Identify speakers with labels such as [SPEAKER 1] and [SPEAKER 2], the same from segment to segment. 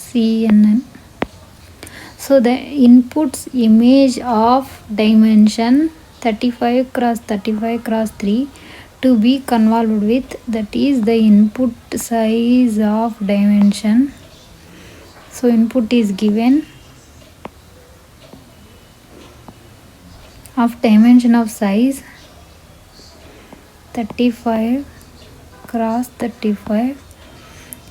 [SPEAKER 1] CNN. So the inputs image of dimension 35 cross 35 cross 3 to be convolved with, that is the input size of dimension. So input is given of dimension of size 35 cross 35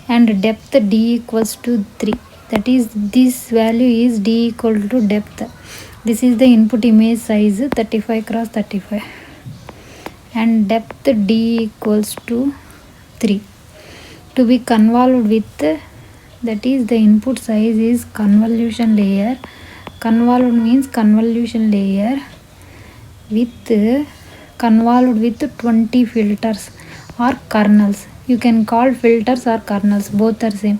[SPEAKER 1] and depth d equals to 3. That is, this value is d equal to depth. This is the input image size 35 cross 35 and depth d equals to 3 to be convolved with, that is the input size is convolution layer. Convolved means convolution layer with convolved with 20 filters or kernels. You can call filters or kernels, both are same.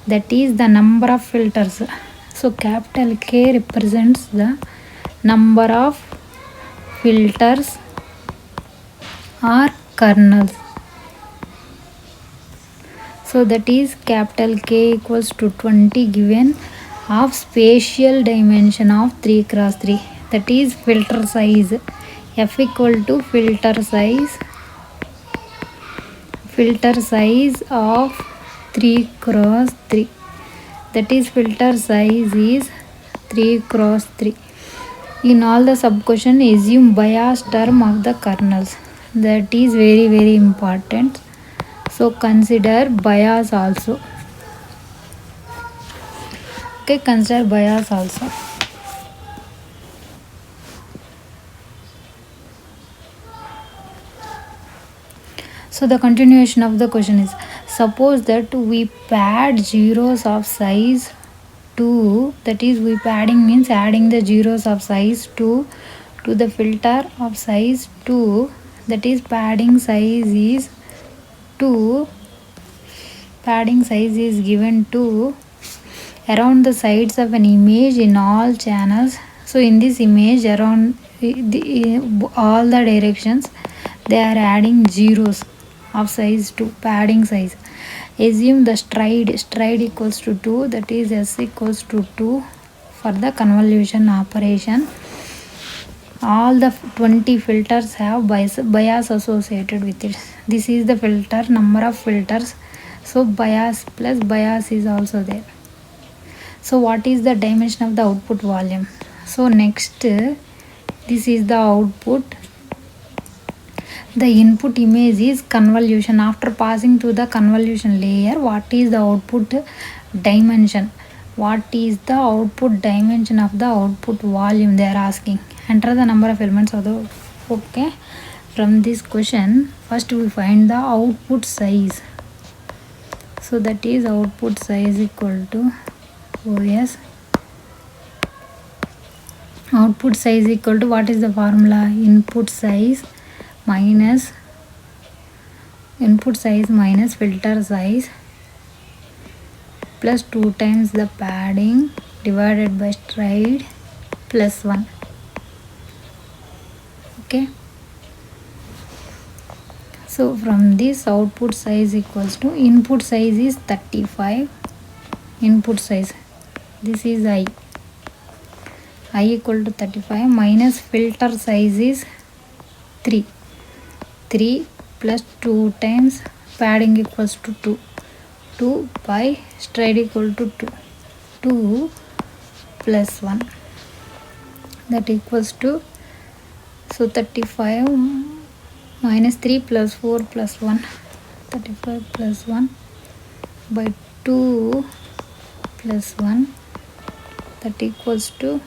[SPEAKER 1] That is the number of filters. So capital K represents the number of filters or kernels. So that is capital K equals to 20 given of spatial dimension of 3 cross 3. That is filter size. F equal to filter size of 3 cross 3. That is filter size is 3 cross 3. In all the sub question, assume bias term of the kernels. That is very important. So consider bias also. Okay, consider bias also. So the continuation of the question is, suppose that we pad zeros of size 2, that is we padding means adding the zeros of size 2 to the filter of size 2, that is padding size is 2, padding size is given to around the sides of an image in all channels. So in this image around all the directions they are adding zeros of size 2, padding size. Assume the stride equals to 2, that is s equals to 2 for the convolution operation. All the 20 filters have bias associated with it. This is the filter, number of filters. So bias plus bias is also there. So what is the dimension of the output volume? So next, this is the output. The input image is convolution. After passing through the convolution layer, what is the output dimension? What is the output dimension of the output volume they are asking? Enter the number of elements of the, okay. From this question, first we find the output size. So that is output size equal to OS. Output size equal to, what is the formula? Input size minus filter size plus 2 times the padding divided by stride plus 1. Okay. So from this, output size equals to, input size is 35. Input size, this is I equal to 35 minus filter size is 3 plus 2 times padding equals to 2 by stride equal to 2 plus 1, that equals to, so 35 minus 3 plus 4 plus 1, 35 plus 1 by 2 plus 1, that equals to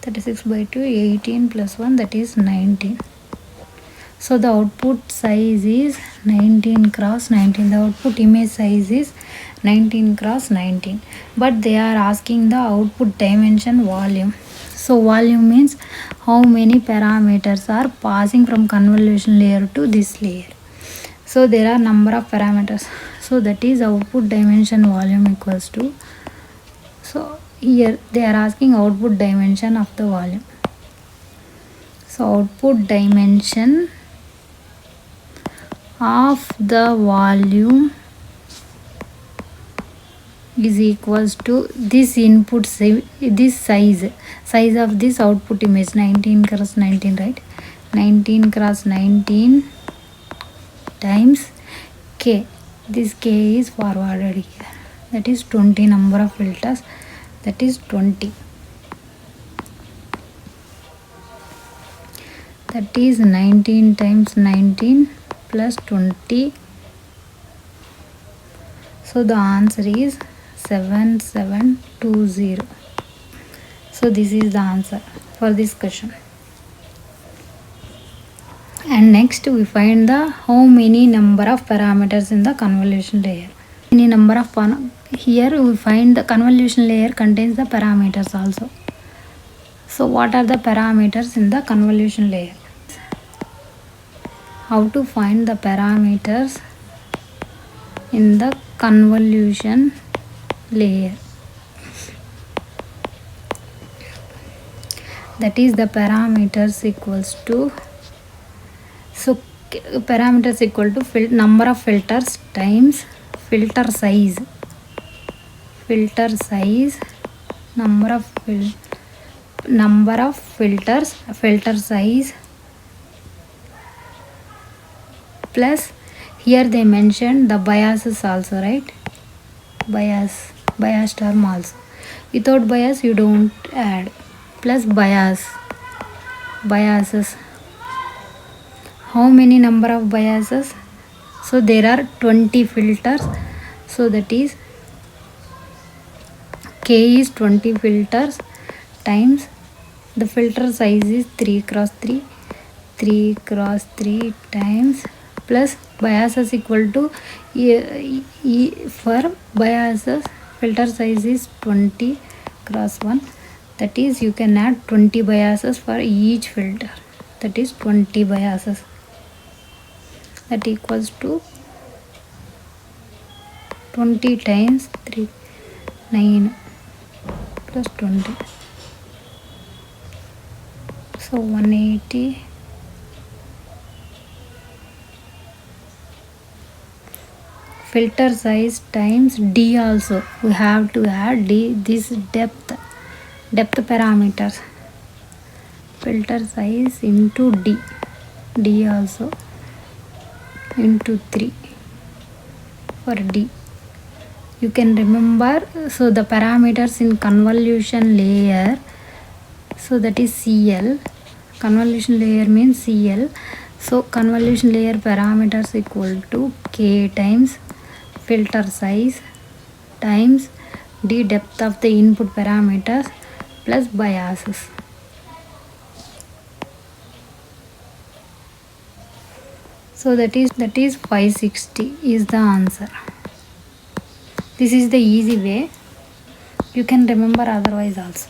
[SPEAKER 1] 36 by 2, 18 plus 1, that is 19. So the output size is 19 cross 19. The output image size is 19 cross 19. But they are asking the output dimension volume. So volume means how many parameters are passing from convolution layer to this layer. So there are number of parameters. So that is output dimension volume equals to. So here they are asking output dimension of the volume. So output dimension of the volume is equals to this input this size of this output image 19 cross 19, right? 19 cross 19 times k. This k is forwarded here, that is 20 number of filters, that is 20. That is 19 times 19 plus 20. So the answer is 7720. So this is the answer for this question. And next we find the how many number of parameters in the convolution layer. Any number of here we find the convolution layer contains the parameters also. So what are the parameters in the convolution layer? How to find the parameters in the convolution layer? That is the parameters equals to, so parameters equal to number of filters times filter size. Filter size, number of filters, filter size, plus here they mentioned the biases also, right? Bias term also. Without bias you don't add, plus biases. How many number of biases? So there are 20 filters, so that is k is 20 filters times the filter size is 3 cross 3 cross 3 times plus biases equal to for biases filter size is 20 cross 1, that is you can add 20 biases for each filter, that is 20 biases, that equals to 20 times 3 9 plus 20, so 180. Filter size times d, also we have to add d, this depth parameters, filter size into d also into 3 for d. You can remember, so the parameters in convolution layer, so that is CL, convolution layer means CL, so convolution layer parameters equal to k times filter size times d, depth of the input parameters, plus biases. So that is 560 is the answer. This is the easy way, you can remember otherwise also.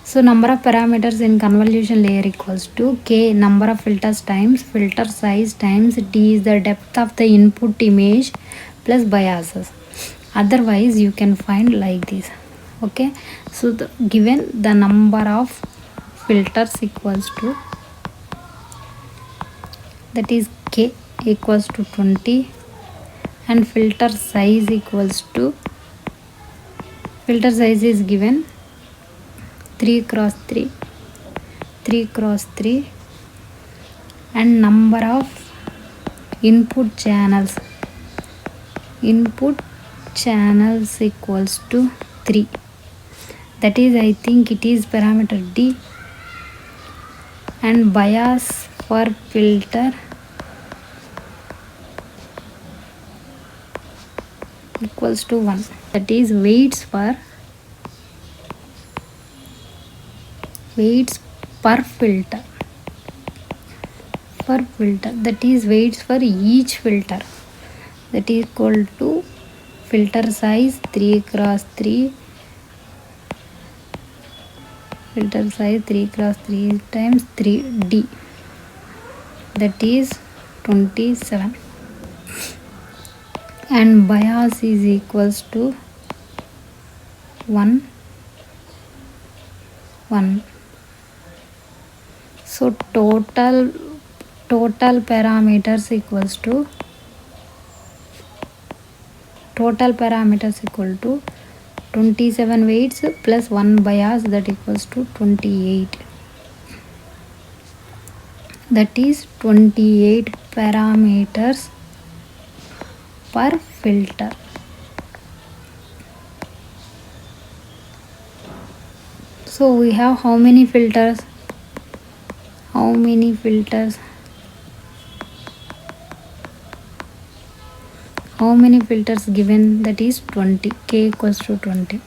[SPEAKER 1] So number of parameters in convolution layer equals to k number of filters times filter size times d is the depth of the input image plus biases. Otherwise you can find like this, okay? So given the number of filters equals to, that is k equals to 20 and filter size equals to, filter size is given 3 cross 3 cross 3 and number of input channels equals to 3, that is I think it is parameter d, and bias for filter equals to 1, that is weights per filter, that is weights for each filter, that is equal to filter size 3 cross 3 filter size 3 cross 3 times 3d, that is 27, and bias is equals to 1. So total parameters equals to total parameters equal to 27 weights plus 1 bias, that equals to 28. That is 28 parameters per filter. So we have how many filters? How many filters given? That is 20. K equals to 20,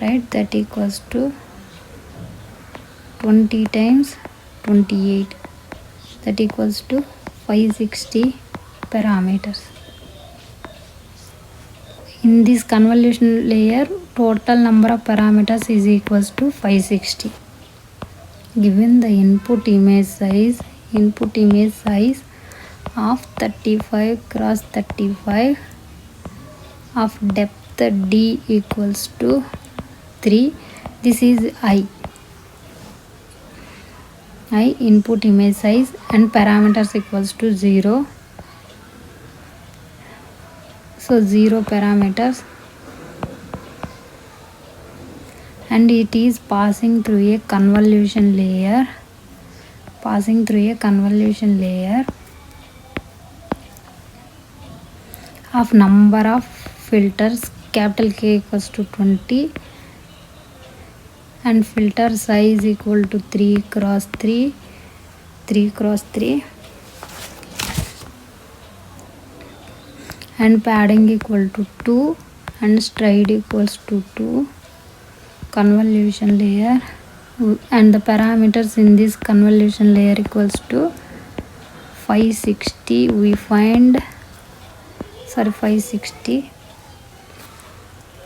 [SPEAKER 1] right? That equals to 20 times 28, that equals to 560 parameters. In this convolution layer, total number of parameters is equals to 560. Given the input image size of 35 cross 35 of depth d equals to 3. This is I input image size, and parameters equals to 0. So 0 parameters, and it is passing through a convolution layer. Of number of filters, capital K equals to 20, and filter size equal to 3 cross 3, and padding equal to 2, and stride equals to 2. Convolution layer, and the parameters in this convolution layer equals to 560. We find 560,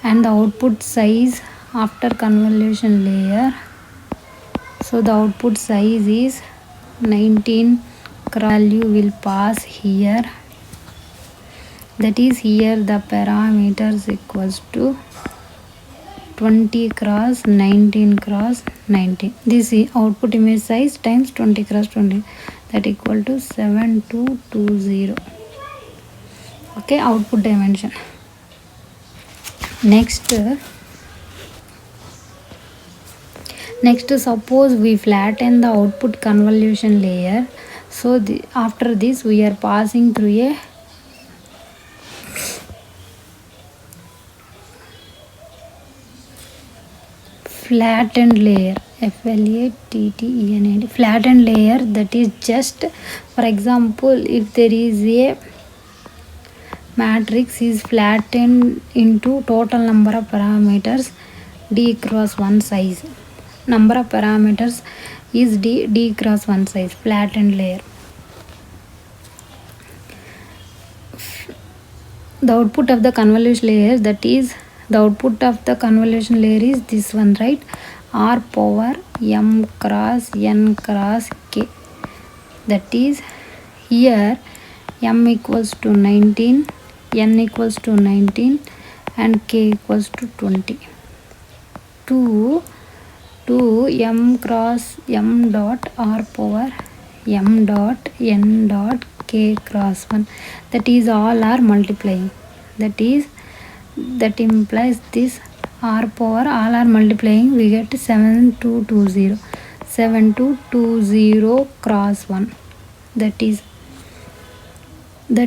[SPEAKER 1] and the output size after convolution layer. So the output size is 19. Value will pass here, that is here the parameters equals to 20 cross 19 cross 19. This is output image size times 20 cross 20, that equal to 7220. Okay, output dimension. Next, suppose we flatten the output convolution layer. So after this we are passing through a flattened layer, flattened layer. That is just, for example, if there is a matrix is flattened into total number of parameters d cross 1 size. Number of parameters is d cross 1 size, flattened layer. The output of the convolution layer, that is the output of the convolution layer is this one, right? R power m cross n cross k. That is here m equals to 19, n equals to 19, and k equals to 20. 2 m cross m dot r power m dot n dot k cross 1. That is all are multiplying. That implies this r power all are multiplying. We get 7220 cross 1. That is the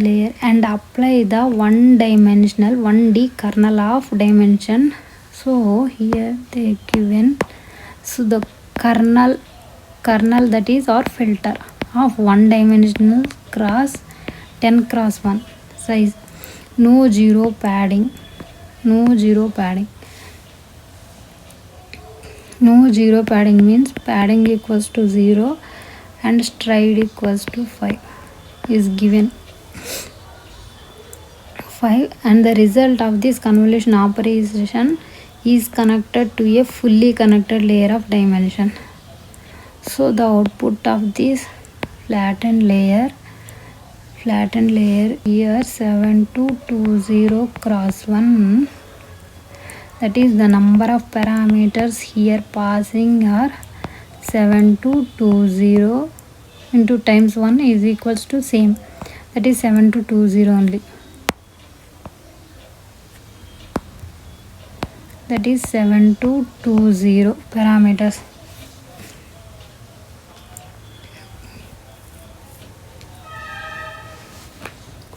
[SPEAKER 1] layer, and apply the 1-dimensional 1D kernel of dimension. So here they given, so the kernel that is or filter of 1-dimensional cross 10 cross 1 size. No zero padding. No zero padding means padding equals to 0 and stride equals to 5 is given. 5, and the result of this convolution operation is connected to a fully connected layer of dimension. So the output of this flattened layer here 7220 cross 1, that is the number of parameters here passing are 7220 into times 1 is equals to same, that is 7220 only. that is 7220 parameters.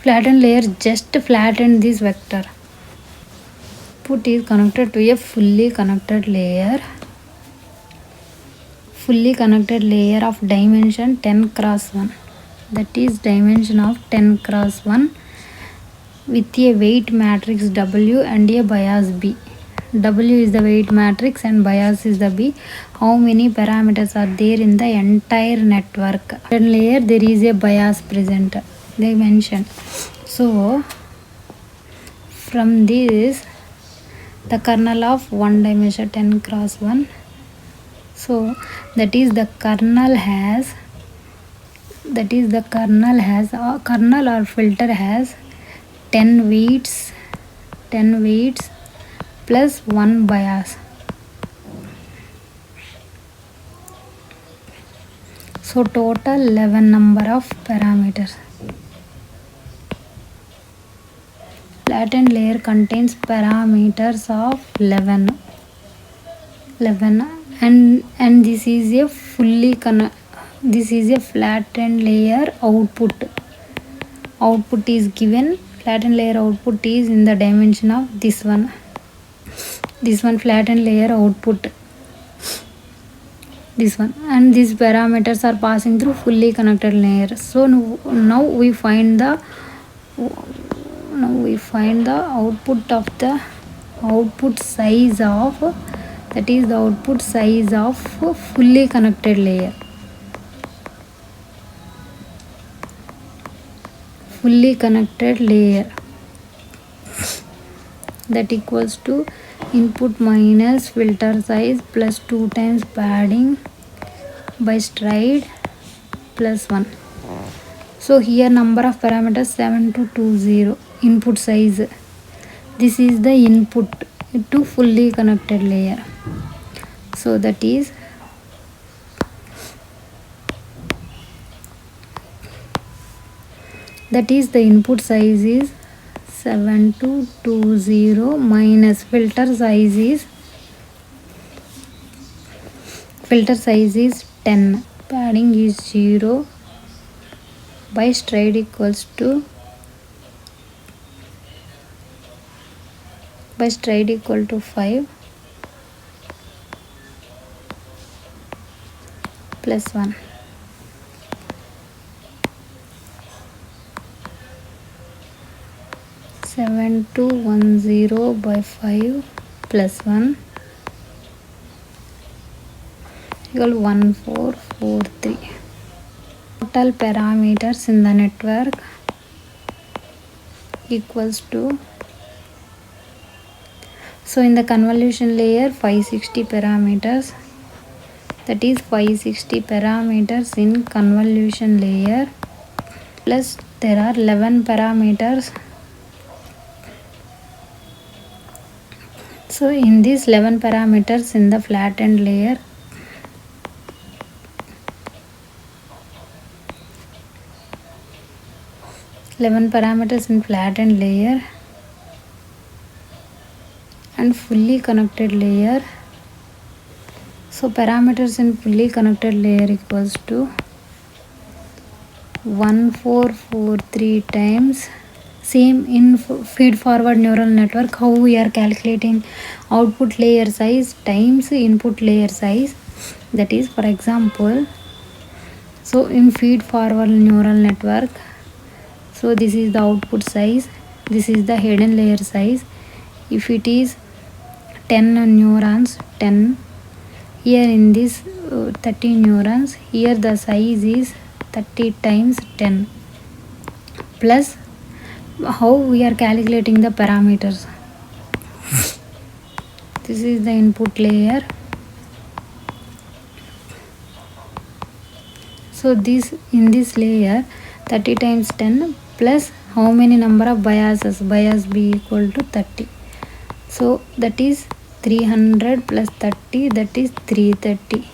[SPEAKER 1] Flatten layer just flatten this vector. Put is connected to a fully connected layer of dimension 10 cross 1, that is dimension of 10 cross 1 with a weight matrix W and a bias B. W is the weight matrix and bias is the B. How many parameters are there in the entire network? In layer there is a bias present, they mentioned. So from this, the kernel of one dimension 10 cross 1, so that is the kernel has kernel or filter has 10 weights plus 1 bias. So total 11 number of parameters. Flattened layer contains parameters of 11 and this is a flattened layer output is given. Flattened layer output is in the dimension of this one flattened layer output, this one, and these parameters are passing through fully connected layer. So now we find the output of the output size of, that is the output size of fully connected layer. That equals to input minus filter size plus 2 times padding by stride plus 1. So here number of parameters 7220. Input size, this is the input to fully connected layer. So that is the input size is 7220 minus filter size is 10, padding is 0 by stride equals to equal to 5 plus 1. Seven two 10 by 5 plus 1 equal 1443. Total parameters in the network equals to, so in the convolution layer 560 parameters, that is 560 parameters in convolution layer, plus there are 11 parameters. So in these 11 parameters in the flattened layer, and fully connected layer. So parameters in fully connected layer equals to 1443 times. Same in feed forward neural network, how we are calculating output layer size times input layer size. That is, for example, so in feed forward neural network, so this is the output size, this is the hidden layer size. If it is 10 neurons, 10, here in this 30 neurons, here the size is 30 times 10 plus how we are calculating the parameters. This is the input layer. So this in this layer 30 times 10 plus how many number of biases, bias B equal to 30. So that is 300 plus 30, that is 330.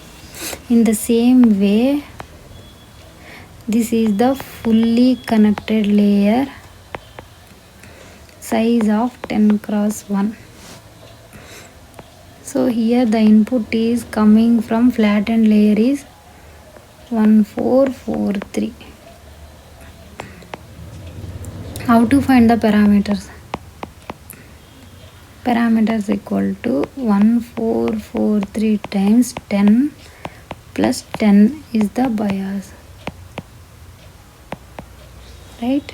[SPEAKER 1] In the same way, this is the fully connected layer size of 10 cross 1. So here the input is coming from flattened layer is 1443. How to find the parameters? Parameters equal to 1443 times 10 plus 10 is the bias, right?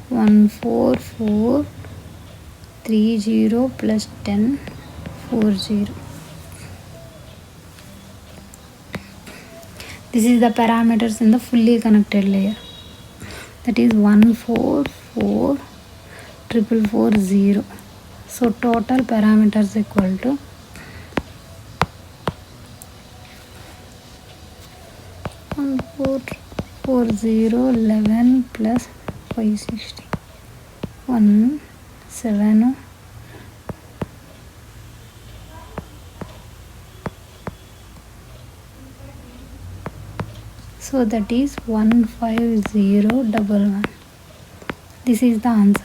[SPEAKER 1] 14430 plus 10 40. This is the parameters in the fully connected layer, that is 1444440. So total parameters equal to 144011 plus 560 17. So that is 15011. This is the answer.